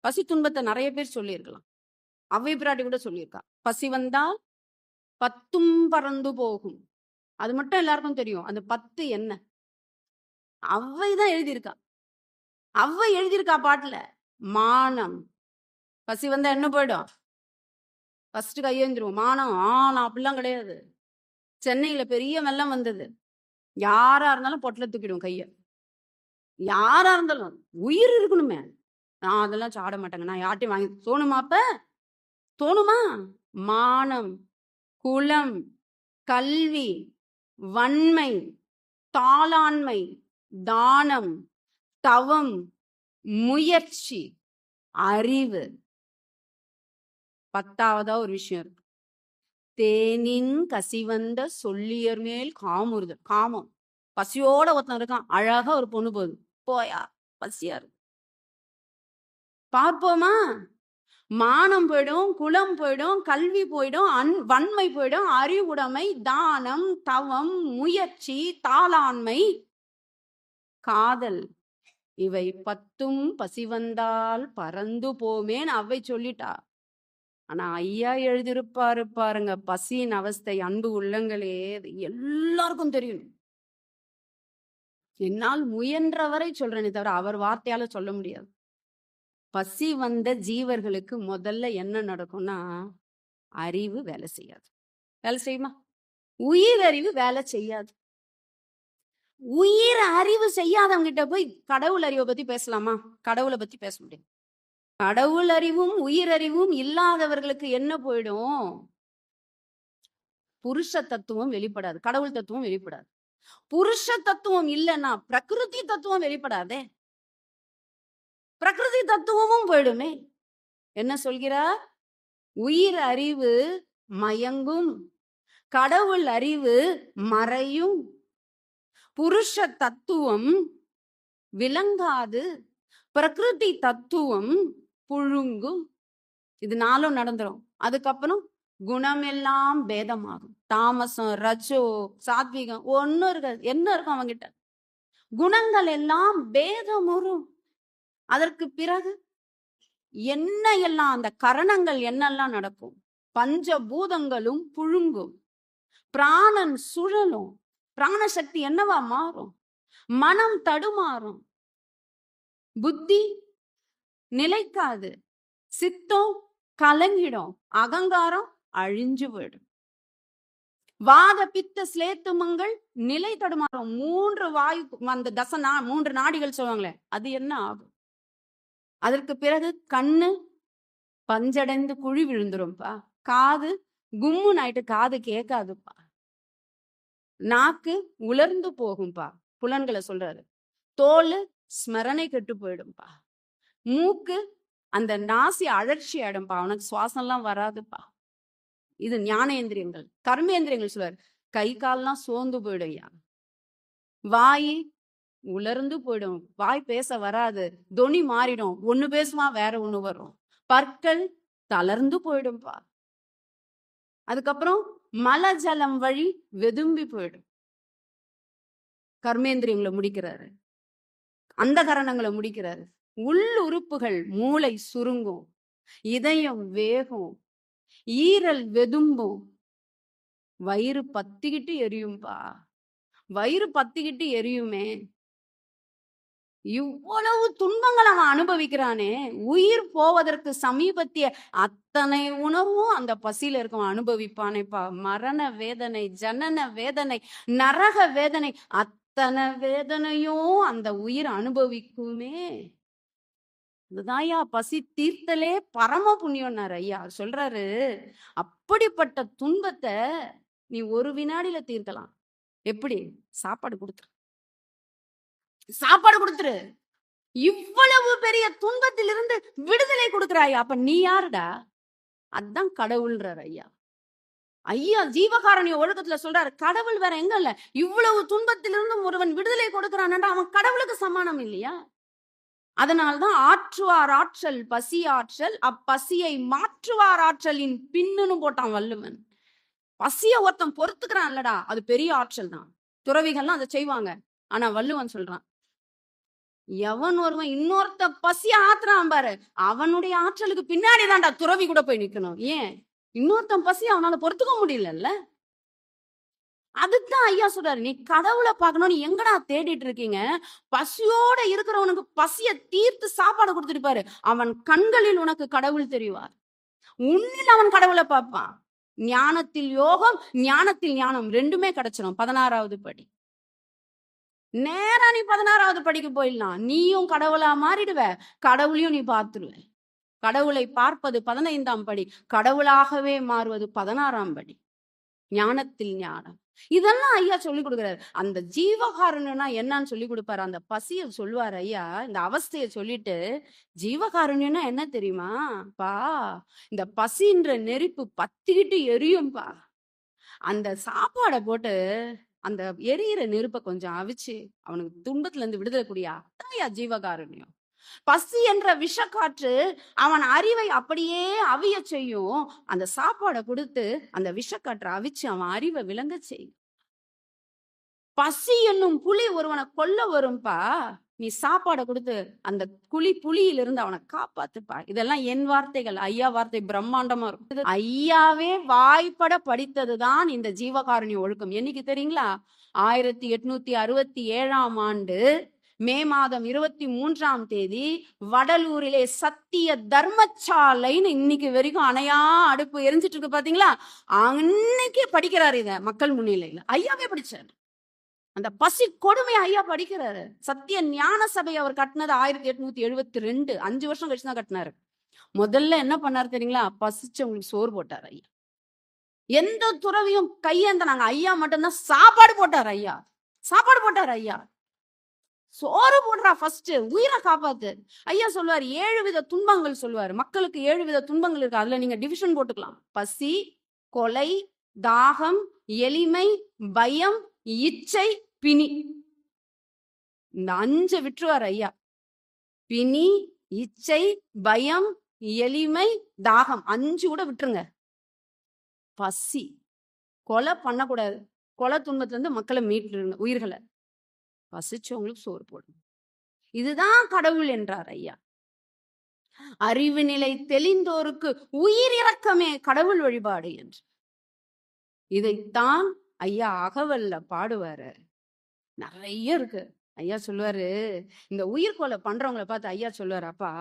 பசி துன்பத்தை நிறைய பேர் சொல்லியிருக்கலாம். அவ்வை பிராட்டி கூட சொல்லியிருக்கா, பசி வந்தா பத்தும் பறந்து போகும். அது மட்டும் எல்லாருக்கும் தெரியும். அந்த 10 என்ன? அவ்வைதான் எழுதியிருக்கா. அவ்வை எழுதியிருக்கா பாட்டுல. மானம். பசி வந்தா என்ன போயிடும்? ஃபர்ஸ்ட் கையெழுந்துருவோம். மானம். நான் அப்படிலாம் கிடையாது. சென்னையில பெரிய வெள்ளம் வந்தது. யாரா இருந்தாலும் பொட்டல தூக்கிடுவோம் கைய. யாரா இருந்தாலும் உயிர் இருக்கணுமே. நான் அதெல்லாம் சாட மாட்டேங்க. நான் யார்ட்டையும் வாங்கி தோணுமா? அப்ப தோணுமா? மானம், குலம், கல்வி, வன்மை, தாளாண்மை, தானம், தவம், முயற்சி, அறிவு. 10வதா ஒரு விஷயம் இருக்கு. தேனின் கசிவந்த சொல்லியர் மேல் காமுறுதல். காமம். பசியோட ஒருத்தன் இருக்கான், அழகா ஒரு பொண்ணு போகுது, போயா பசியா இருக்கு, பார்ப்போமா? மானம் போயிடும், குலம் போயிடும், கல்வி போயிடும், வன்மை போயிடும், அறிவுடைமை, தானம், தவம், முயற்சி, தாளாண்மை, காதல். இவை 10ம் பசி வந்தால் பறந்து போமேன்னு அவ்வை சொல்லிட்டா. ஆனா ஐயா எழுதியிருப்பாரு பாருங்க, பசியின் அவஸ்தை. அன்பு உள்ளங்களே, எல்லாருக்கும் தெரியும். என்னால் முயன்றவரை சொல்றேனே தவிர அவர் வார்த்தையால சொல்ல முடியாது. பசி வந்த ஜீவர்களுக்கு முதல்ல என்ன நடக்கும்னா, அறிவு வேலை செய்யாது. வேலை செய்யுமா? உயிர் அறிவு வேலை செய்யாது. உயிர் அறிவு செய்யாதவங்க கிட்ட போய் கடவுள் அறிவை பத்தி பேசலாமா? கடவுளை பத்தி பேச முடியும். கடவுள் அறிவும் உயிர் அறிவும் இல்லாதவர்களுக்கு என்ன போயிடும்? புருஷ தத்துவம் வெளிப்படாது, கடவுள் தத்துவம் வெளிப்படாது. புருஷ தத்துவம் இல்லைன்னா பிரகிருதி தத்துவம் வெளிப்படாதே. பிரகிருதி தத்துவமும் போயிடுமே. என்ன சொல்கிறார்? உயிர் அறிவு மயங்கும், கடவுள் அறிவு மறையும், புருஷ தத்துவம் விளங்காது, பிரகிருதி தத்துவம் புழுங்கும். இது 4ம் நடந்துரும். அதுக்கப்புறம் குணமெல்லாம் பேதமாகும். தாமசம், ரஜோ, சாத்விகம் ஒன்னும் இருக்காது. என்ன இருக்கும் அவங்கிட்ட? குணங்கள் எல்லாம் பேதமுறும். அதற்கு பிறகு என்ன எல்லாம், அந்த கரணங்கள் என்னெல்லாம் நடக்கும்? பஞ்சபூதங்களும் புழுங்கும், பிராணன் சுழலும், பிராண சக்தி என்னவா மாறும்? மனம் தடுமாறும், புத்தி நிலைக்காது, சித்தம் கலங்கிடும், அகங்காரம் அழிஞ்சு போயிடும், வாத பித்த ஸ்லேத்துமங்கள் நிலை தடுமாறும். 3 வாயு, அந்த 3 நாடிகள் சொல்லுவாங்களே, அது என்ன ஆகும்? அதற்கு பிறகு கண்ணு பஞ்சடைந்து குழி விழுந்துரும்பா, காது கும்முன்னு ஆயிட்டு காது கேட்காதுப்பா, நாக்கு உலர்ந்து போகும்பா, புலன்களை சொல்றாரு, தோல் ஸ்மரணை கெட்டு போயிடும்பா, மூக்கு அந்த நாசி அழற்சி ஆயிடும்பா, அவனுக்கு சுவாசம்லாம் வராதுப்பா. இது ஞானேந்திரியங்கள். கர்மேந்திரியங்கள் சொல்றாரு, கை கால்லாம் சோர்ந்து போயிடும், வாய் உலர்ந்து போயிடும், வாய் பேச வராது, தொனி மாறிடும், ஒண்ணு பேசுமா வேற ஒண்ணு வரும், பற்கள் தளர்ந்து போயிடும்பா. அதுக்கப்புறம் மலஜலம் வழி வெதும்பி போயிடும். கர்மேந்திரியங்களை முடிக்கிறாரு, அந்த கரணங்களை முடிக்கிறாரு. உள் உறுப்புகள், மூளை சுருங்கும், இதயம் வேகும், ஈரல் வெதும்பும், வயிறு பத்திக்கிட்டு எரியும்பா. வயிறு பத்திக்கிட்டு எரியுமே. இவ்வளவு துன்பங்கள் அவன் அனுபவிக்கிறானே, உயிர் போவதற்கு சமீபத்திய அத்தனை உணர்வும் அந்த பசியில இருக்கவன் அனுபவிப்பானேப்பா. மரண வேதனை, ஜனன வேதனை, நரக வேதனை, அத்தனை வேதனையும் அந்த உயிர் அனுபவிக்குமே. அதுதான்யா பசி தீர்த்தலே பரம புண்ணியம்னாரு ஐயா. சொல்றாரு, அப்படிப்பட்ட துன்பத்தை நீ ஒரு வினாடியில தீர்க்கலாம். எப்படி? சாப்பாடு கொடுத்துரு, சாப்பாடு கொடுத்துரு. இவ்வளவு பெரிய துன்பத்திலிருந்து விடுதலை கொடுக்கிறாயா, அப்ப நீ யாருடா? அதுதான் கடவுள்ன்றார் ஐயா. ஐயா ஜீவகாரணிய ஒழுக்கத்துல சொல்றாரு, கடவுள் வேற எங்க இல்ல. இவ்வளவு துன்பத்திலிருந்து ஒருவன் விடுதலை கொடுக்கிறான், அவன் கடவுளுக்கு சமானம் இல்லையா? அதனால்தான் ஆற்றுவார் ஆற்றல் பசி ஆற்றல், அப்பசியை மாற்றுவார் ஆற்றலின் பின்னுன்னு போட்டான் வள்ளுவன். பசிய ஒருத்தன் பொறுத்துக்கிறான் இல்லடா, அது பெரிய ஆற்றல் தான். துறவிகள்லாம் அதை செய்வாங்க. ஆனா வள்ளுவன் சொல்றான், எவன் ஒருவன் இன்னொருத்த பசிய ஆத்துறான் பாரு, அவனுடைய ஆற்றலுக்கு பின்னாடி தான்டா துறவி கூட போய் நிக்கணும். ஏன்? இன்னொருத்தன் பசி அவனால பொறுத்துக்க முடியல. அதுதான் ஐயா சொல்றாரு, நீ கடவுளை பார்க்கணும்னு எங்கடா தேடிட்டு இருக்கீங்க? பசியோட இருக்கிறவனுக்கு பசிய தீர்த்து சாப்பாடு கொடுத்துட்டு பாரு, அவன் கண்களில் உனக்கு கடவுள் தெரிவார். உன்னில் அவன் கடவுளை பார்ப்பான். ஞானத்தில் யோகம், ஞானத்தில் ஞானம் ரெண்டுமே கிடைச்சிடும். 16வது படி. நேரா நீ 16வது படிக்கு போயிடலாம். நீயும் கடவுளா மாறிடுவ, கடவுளையும் நீ பார்த்துருவ. கடவுளை பார்ப்பது 15ஆம் படி, கடவுளாகவே மாறுவது 16ஆம் படி. ஞானத்தில் ஞானம். இதெல்லாம் ஐயா சொல்லி கொடுக்குறாரு. அந்த ஜீவகாருண்யம்னா என்னன்னு சொல்லி கொடுப்பாரு. அந்த பசிய சொல்லுவார் ஐயா. இந்த அவஸ்தைய சொல்லிட்டு, ஜீவகாருண்யம்னா என்ன தெரியுமா பா? இந்த பசின்ற நெருப்பு பத்திக்கிட்டு எரியும்பா. அந்த சாப்பாடை போட்டு அந்த எரியிற நெருப்பை கொஞ்சம் அவிச்சு அவனுக்கு துன்பத்துல இருந்து விடுதலை கூடியா, அதான்யா ஜீவகாருண்யம். பசி என்ற விஷக்காற்று அவன் அறிவை அப்படியே அவிய செய்யும். அந்த சாப்பாடை கொடுத்து அந்த விஷக்காற்றை அவிச்சு அவன் அறிவை விளங்க செய்யும். பசி என்னும் புலி ஒருவனை கொல்ல வரும்பா, நீ சாப்பாடை கொடுத்து அந்த புலியிலிருந்து அவனை காப்பாத்துப்பா. இதெல்லாம் என் வார்த்தைகள், ஐயா வார்த்தை பிரம்மாண்டமா இருக்கும். ஐயாவே வாய்ப்பட படித்ததுதான் இந்த ஜீவகாருண்ய ஒழுக்கம். என்னைக்கு தெரியுங்களா? 1867ஆம் ஆண்டு மே மாதம் 23ஆம் தேதி வடலூரிலே சத்திய தர்மசாலைன்னு இன்னைக்கு வரைக்கும் அணையா அடுப்பு எரிஞ்சிட்டு இருக்கு பாத்தீங்களா? அன்னைக்கு படிக்கிறாரு இத மக்கள் முன்னிலையில. ஐயாவே படிச்சாரு. அந்த பசி கொடுமை ஐயா படிக்கிறாரு. சத்திய ஞான சபை அவர் கட்டினது 1872. 5 வருஷம் கழிச்சு தான் கட்டினாரு. முதல்ல என்ன பண்ணாரு தெரியுங்களா? பசிச்சவங்களுக்கு சோறு போட்டார் ஐயா. எந்த துறவியும் கையேந்தனாங்க, ஐயா மட்டும்தான் சாப்பாடு போட்டார் ஐயா. சாப்பாடு போட்டார் ஐயா. சோறு போடுறா, ஃபர்ஸ்ட் உயிரை காப்பாத்து. ஐயா சொல்லுவாரு 7 வித துன்பங்கள் சொல்லுவாரு. மக்களுக்கு 7 வித துன்பங்கள் இருக்கு. அதுல நீங்க டிவிஷன் போட்டுக்கலாம். பசி, கொலை, தாகம், எளிமை, பயம், இச்சை, பிணி. இந்த 5 விட்டுருவார் ஐயா. பிணி, இச்சை, பயம், எளிமை, தாகம் 5 கூட விட்டுருங்க. பசி, கொலை பண்ணக்கூடாது. கொலை துன்பத்துல இருந்து மக்களை மீட்டுருங்க, உயிர்களை. பசிச்சவங்களுக்கு சோறு போடுங்க. இதுதான் கடவுள் என்றார் ஐயா. அறிவு நிலை தெளிந்தோருக்கு உயிர் இறக்கமே கடவுள் வழிபாடு என்று. இதைத்தான் ஐயா அகவல்ல பாடுவாரு. நிறைய இருக்கு. ஐயா சொல்லுவாரு, இந்த உயிர்கொலை பண்றவங்களை பார்த்து ஐயா சொல்லுவாரு, அப்பா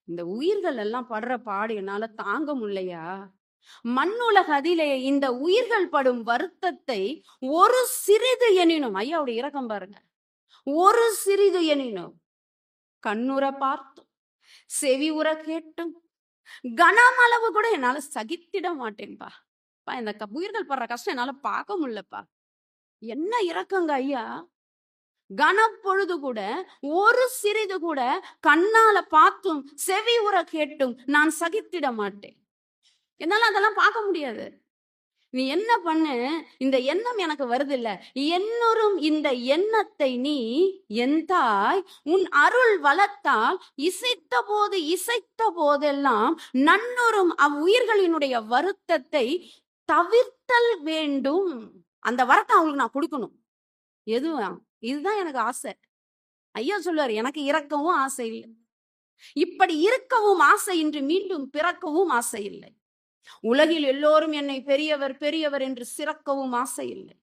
இந்த உயிர்கள் எல்லாம் படுற பாடு என்னால தாங்க முடியலையா. மண்ணுலக அதிலே இந்த உயிர்கள் படும் வருத்தத்தை ஒரு சிறிது எனினும், ஐயாவுடைய இரக்கம் பாருங்க, ஒரு சிறிது எனினும் கண்ணுற பார்த்தும் செவி உற கேட்டும் கனமளவு கூட என்னால சகித்திட மாட்டேன்பா. இந்த உயிர்கள் படுற கஷ்டம் என்னால பார்க்க முடியலப்பா. என்ன இரக்கங்க ஐயா. கனப்பொழுது கூட, ஒரு சிறிது கூட கண்ணால பார்த்தும் செவி உற கேட்டும் நான் சகித்திட மாட்டேன். என்னால அதெல்லாம் பார்க்க முடியாது. நீ என்ன பண்ணு, இந்த எண்ணம் எனக்கு வருது இல்ல, என்னொரும் இந்த எண்ணத்தை நீ எந்தாய் உன் அருள் வளத்தால் இசைத்த போதெல்லாம் நன்னொரும் அவ்வுயிர்களினுடைய வருத்தத்தை தவிர்த்தல் வேண்டும். அந்த வரத்தை அவங்களுக்கு நான் கொடுக்கணும். எதுவும் இதுதான் எனக்கு ஆசை. ஐயா சொல்லுவார், எனக்கு இறக்கவும் ஆசை இல்லை, இப்படி இருக்கவும் ஆசை இன்றி மீண்டும் பிறக்கவும் ஆசை இல்லை. உலகில் எல்லோரும் என்னை பெரியவர் பெரியவர் என்று சிறக்கவும் ஆசை இல்லை.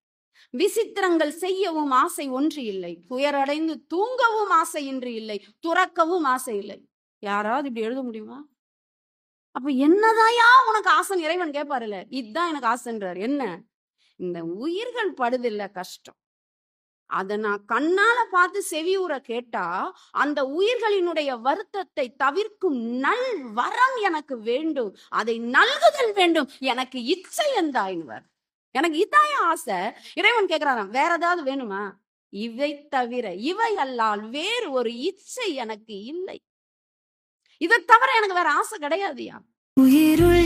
விசித்திரங்கள் செய்யவும் ஆசை ஒன்று இல்லை. துயரடைந்து தூங்கவும் ஆசை இன்றி இல்லை, துறக்கவும் ஆசை இல்லை. யாராவது இப்படி எழுத முடியுமா? அப்ப என்னதாயா உனக்கு ஆசை? இறைவன் கேட்பாருல்ல, இதுதான் எனக்கு ஆசைன்றார். என்ன? இந்த உயிர்கள் படுதில்ல கஷ்டம், அதை நான் கண்ணால பார்த்து செவி உற கேட்டா அந்த உயிர்களினுடைய வருத்தத்தை தவிர்க்கும் நல் வரம் எனக்கு வேண்டும், அதை நல்குதல் வேண்டும். எனக்கு இச்சை எந்தாயின்வர், எனக்கு இதாய ஆசை. இறைவன் கேட்கிறாராம், வேற ஏதாவது வேணுமா? இவை தவிர, இவை அல்லால் வேறு ஒரு இச்சை எனக்கு இல்லை. இதை தவிர எனக்கு வேற ஆசை கிடையாதுயா. உயிருள்